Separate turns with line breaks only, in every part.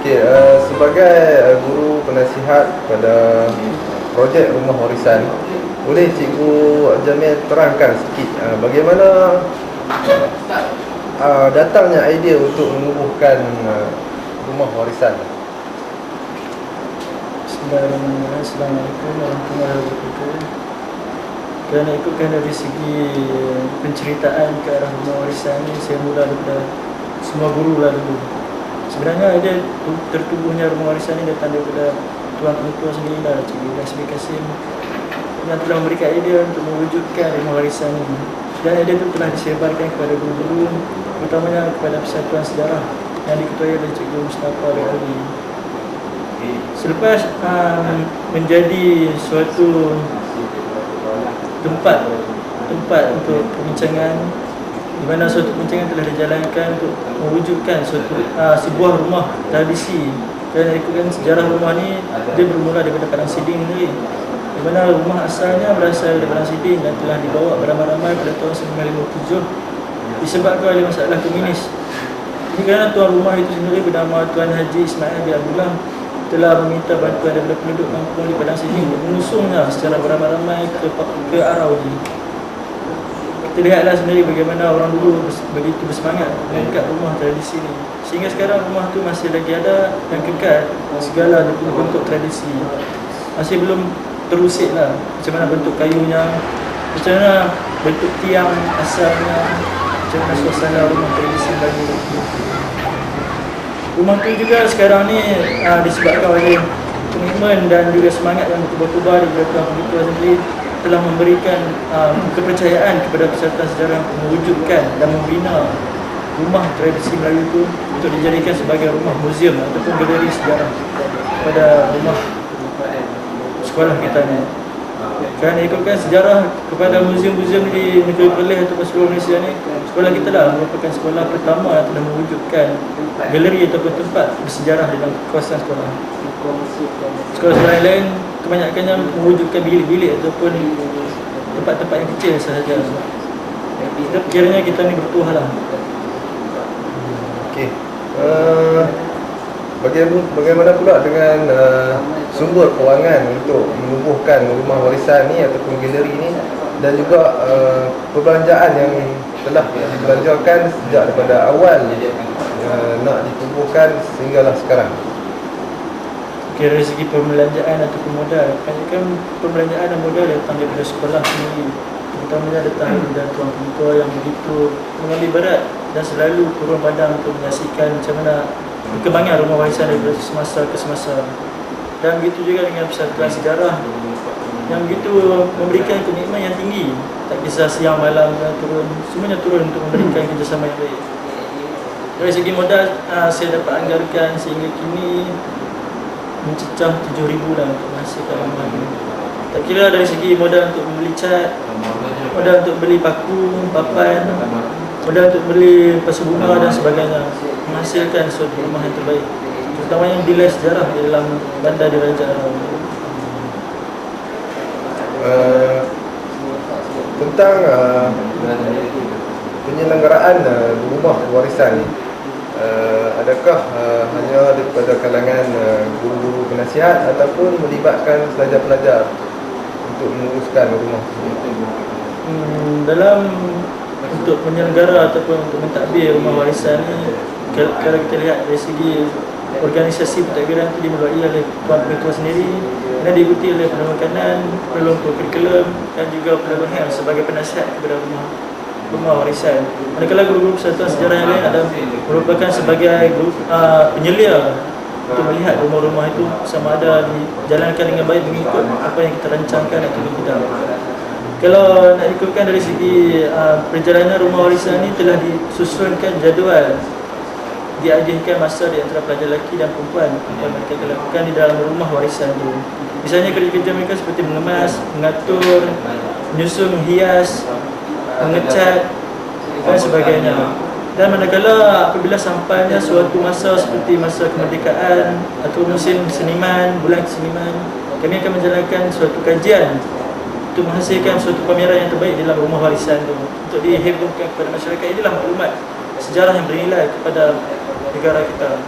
Okey, sebagai guru penasihat pada projek rumah warisan, boleh Cikgu Jamil terangkan sikit bagaimana datangnya idea untuk menubuhkan rumah warisan?
Bismillahirrahmanirrahim. Assalamualaikum warahmatullahi wabarakatuh. Kerana ikutkan dari segi penceritaan ke arah rumah warisan ni, saya mula daripada semua guru lah dulu. Sebenarnya dia tertubuhnya rumah warisan ni datang daripada tuan pentua sendiri lah, Cikgu Rasmi Kasim, yang telah memberikan idea untuk mewujudkan rumah warisan ni. Dan idea itu telah disebarkan kepada guru-guru, terutamanya kepada Persatuan Sejarah yang diketuai oleh Cikgu Mustafa Ali. Selepas menjadi suatu tempat untuk perbincangan, di mana suatu perbincangan telah dijalankan untuk mewujudkan sebuah rumah tradisi. Dan ikutkan sejarah rumah ni, dia bermula daripada Padang Siding sendiri, di mana rumah asalnya berasal dari Padang Siding dan telah dibawa beramai-ramai pada tahun 1957 disebabkan oleh masalah komunis. Ini kerana tuan rumah itu sendiri bernama Tuan Haji Ismail bin Abdullah telah meminta bantuan daripada penduduk kampung di Padang Siding untuk mengusungnya secara beramai-ramai ke Arau ni. Kita lihatlah sendiri bagaimana orang dulu begitu bersemangat mengangkat rumah tradisi ni, sehingga sekarang rumah tu masih lagi ada dan kekal segala bentuk tradisi. Masih belum terusik lah macam mana bentuk kayunya, macam mana bentuk tiang asalnya, macam mana suasana rumah tradisi bagi rumah tu juga sekarang ni disebabkan oleh komitmen dan juga semangat yang bertubar-tubar daripada tuan pentua sendiri, telah memberikan kepercayaan kepada Persatuan Sejarah untuk mewujudkan dan membina rumah tradisi Melayu itu untuk dijadikan sebagai rumah muzium ataupun galeri sejarah pada rumah sekolah kita ni. Kerana ikutkan sejarah kepada muzium-muzium di negeri Perlis ataupun seluruh Malaysia ni, sekolah kita lah merupakan sekolah pertama yang telah mewujudkan galeri ataupun tempat bersejarah dalam kawasan sekolah. Sekolah-sekolah lain kebanyakannya mewujudkan bilik-bilik ataupun tempat-tempat yang kecil sahaja. Kiranya kita ni bertuah lah.
Okey. Bagaimana pula dengan sumber kewangan untuk menubuhkan rumah warisan ni ataupun galeri ni, dan juga perbelanjaan yang telah dibelanjakan sejak daripada awal nak ditubuhkan sehinggalah sekarang?
Okay, dari segi perbelanjaan ataupun modal, kebanyakan perbelanjaan dan modal datang daripada sekolah sendiri, terutamanya datang daripada tuan pentua yang begitu mengambil berat dan selalu turun padang untuk menyaksikan macam mana perkembangan rumah warisan daripada semasa ke semasa. Dan begitu juga dengan Persatuan Sejarah yang begitu memberikan komitmen yang tinggi, tak kisah siang malam turun, semuanya turun untuk memberikan kerjasama yang baik. Dari segi modal, saya dapat anggarkan sehingga kini mencecah 7,000 lah untuk menghasilkan rumah ini. Tak kira dari segi modal untuk membeli cat, modal untuk beli paku, papan, modal untuk beli pasu bunga dan sebagainya, menghasilkan suatu rumah yang terbaik, terutamanya nilai sejarah di dalam bandar Diraja Arau.
Tentang penyelenggaraan rumah warisan ni, adakah hanya daripada kalangan guru-guru penasihat ataupun melibatkan pelajar-pelajar untuk menguruskan rumah tersebut?
Dalam untuk penyelenggara ataupun untuk mentadbir rumah warisan ni, kalau kita lihat dari segi organisasi pentadbiran itu dimulai oleh tuan pentua sendiri dan diikuti oleh Perdana Makanan, Perdana Kurikulum dan juga Perdana Health sebagai penasihat kepada rumah warisan. Manakala guru-guru Persatuan Sejarah yang lain ada merupakan sebagai penyelia untuk melihat rumah-rumah itu sama ada dijalankan dengan baik mengikut apa yang kita rancangkan atau tidak. Kalau nak ikutkan dari segi perjalanan rumah warisan ini, telah disusunkan jadual, diadiahkan masa di antara pelajar lelaki dan perempuan yang mereka lakukan di dalam rumah warisan itu. Misalnya kerja-kerja mereka seperti mengemas, mengatur, menyusun, menghias, mengecat dan sebagainya. Dan manakala apabila sampainya suatu masa seperti masa kemerdekaan atau musim seniman, bulan seniman, kami akan menjalankan suatu kajian untuk menghasilkan suatu pameran yang terbaik dalam rumah warisan itu untuk dihebohkan kepada masyarakat. Inilah maklumat sejarah yang bernilai kepada negara kita.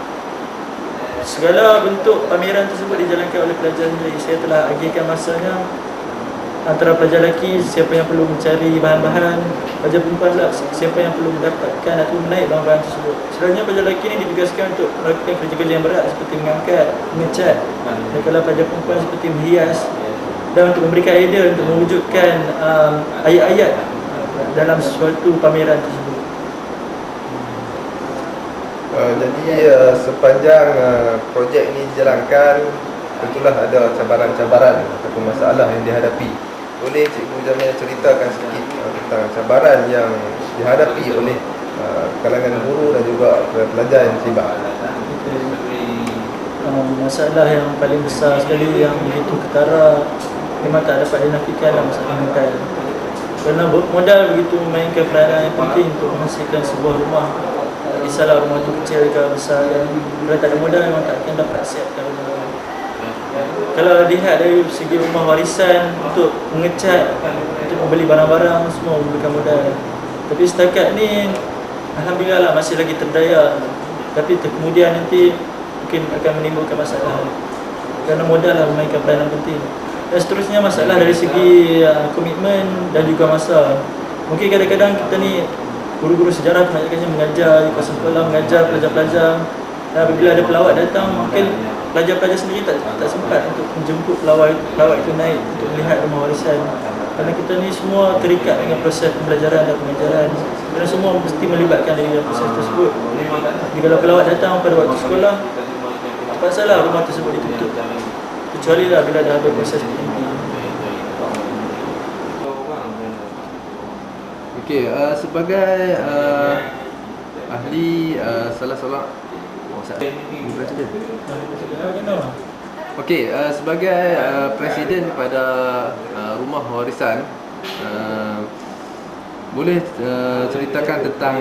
Segala bentuk pameran tersebut dijalankan oleh pelajar sendiri. Saya telah agihkan masanya antara pelajar lelaki siapa yang perlu mencari bahan-bahan, pelajar perempuan pula siapa yang perlu mendapatkan atau menaik bahan-bahan tersebut. Selalunya pelajar lelaki ini ditugaskan untuk melakukan kerja-kerja yang berat seperti mengangkat, mengecat, dan kalau pelajar perempuan seperti menghias, dan untuk memberikan idea untuk mewujudkan ayat-ayat dalam suatu pameran tersebut.
Jadi sepanjang projek ini dijalankan, tentulah ada cabaran-cabaran ataupun masalah yang dihadapi. Boleh Cikgu Jamil ceritakan sedikit tentang cabaran yang dihadapi oleh kalangan guru dan juga pelajar yang terlibat?
Masalah yang paling besar sekali yang begitu ketara memang tak dapat dinafikan dalam masalah modal. Kerana modal begitu memainkan peranan yang penting untuk menghasilkan sebuah rumah. Tak kisahlah rumah itu kecil ke besar, bila tak ada modal memang tak akan dapat siapkan rumah. Kalau lihat dari segi rumah warisan, untuk mengecat, untuk membeli barang-barang semua memerlukan modal. Tapi setakat ni alhamdulillah lah masih lagi terdaya. Tapi kemudian nanti mungkin akan menimbulkan masalah, kerana modal lah memainkan peranan penting. Dan seterusnya masalah dari segi komitmen dan juga masa. Mungkin kadang-kadang kita ni guru-guru sejarah kebanyakannya mengajar di kawasan sekolah, mengajar pelajar-pelajar. Dan apabila ada pelawat datang, mungkin pelajar-pelajar sendiri tak sempat untuk menjemput pelawat itu naik untuk melihat rumah warisan. Kerana kita ni semua terikat dengan proses pembelajaran dan pengajaran, dan semua mesti melibatkan diri dalam proses tersebut. Jadi kalau pelawat datang pada waktu sekolah, tak salah rumah tersebut ditutup, kecuali lah bila dah ada proses PMP.
Okey, sebagai ahli salah seorang Okey, sebagai presiden kepada rumah warisan, boleh ceritakan tentang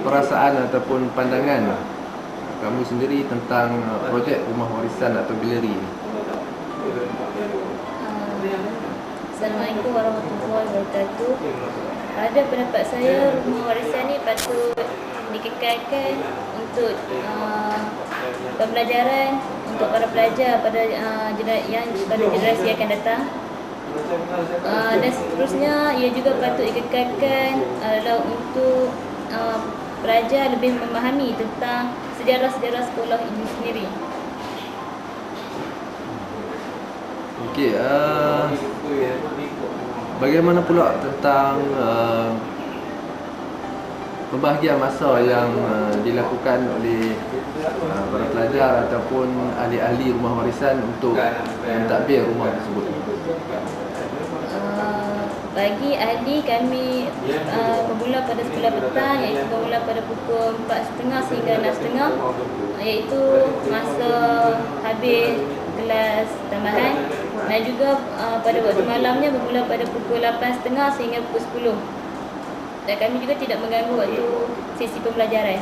perasaan ataupun pandangan kamu sendiri tentang projek rumah warisan atau galeri ini?
Assalamualaikum warahmatullahi wabarakatuh. Pada pendapat saya, rumah warisan ni patut dikekalkan untuk pembelajaran untuk para pelajar pada generasi yang akan datang. Dan seterusnya, ia juga patut dikekalkan adalah untuk pelajar lebih memahami tentang sejarah-sejarah sekolah ini sendiri.
Okey, bagaimana pula tentang pembahagian masa yang dilakukan oleh para pelajar ataupun ahli-ahli rumah warisan untuk mentadbir rumah tersebut?
Bagi ahli, kami bermula pada sekolah petang, iaitu bermula pada pukul 4.30 sehingga 6.30, iaitu masa habis kelas tambahan, dan juga pada waktu malamnya bermula pada pukul 8.30 sehingga pukul 10. Dan kami juga tidak mengganggu waktu sesi pembelajaran.